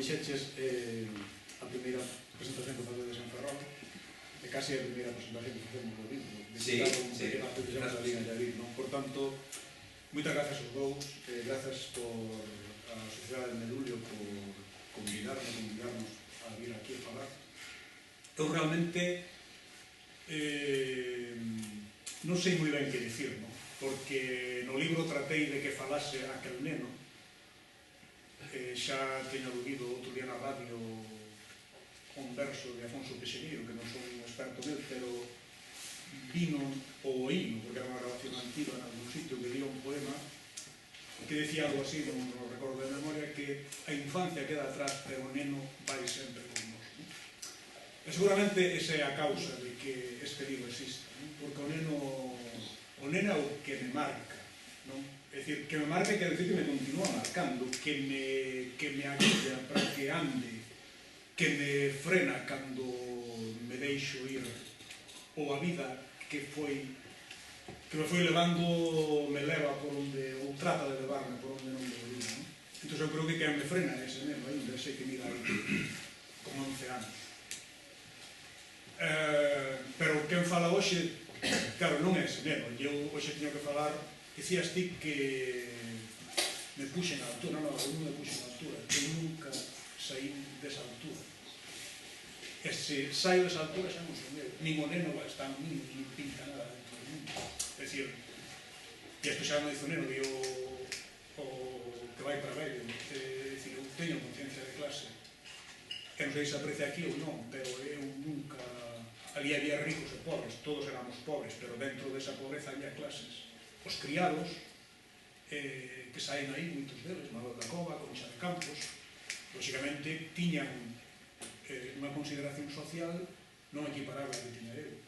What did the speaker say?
dixeches, a primeira presentación que facedes en Ferrol, é casi a primeira presentación que facemos do libro, dedicado un pequeno que se chama Salín Allavid, non? Por tanto, moitas grazas aos dous, grazas por a Sociedade de Medulio por convidarnos a vir aquí a falar. Eu realmente non sei moi ben que dicir, non? Porque no libro tratei de que falase aquel neno, xa teño aludido outro día na radio un verso de Afonso Pexegueiro, que non son un experto nel, pero vino ou oíno, porque era unha grabación antiga en algún sitio, que dio un poema que decía algo así, non recordo de memoria, que a infancia queda atrás, pero o neno vai sempre con nós. E seguramente esa é a causa de que este libro exista, porque o neno é o que me marca, non? É dicir, que me marca, quer decir que me continúa marcando, que me aguilla para que ande, que me frena cando me deixo ir, ou a vida que me foi levando, me leva por onde, ou trata de levarme por onde non debería, non? Entón eu creo que quen me frena é ese neno ainda, ese que mira aí con 11 anos. Pero quen fala hoxe, claro, non é ese neno, eu hoxe teño que falar, dicías ti que me puxen a altura, non, eu non me puxen a altura, eu nunca saí desa altura. E se saio desa altura xa non son eu, nin o neno está en mí, nin pinta nada dentro do mundo. É dicir, e isto xa non dice o neno, di o que vai para velho, é dicir, eu teño conciencia de clase, que non sei se aprecia aquí ou non, pero eu nunca, ali había ricos e pobres, todos éramos pobres, pero dentro desa pobreza había clases. Os criados, que saen aí, moitos deles, Manuel da Cova, Concha de Campos, lóxicamente tiñan unha consideración social non equiparable a que tiña eu.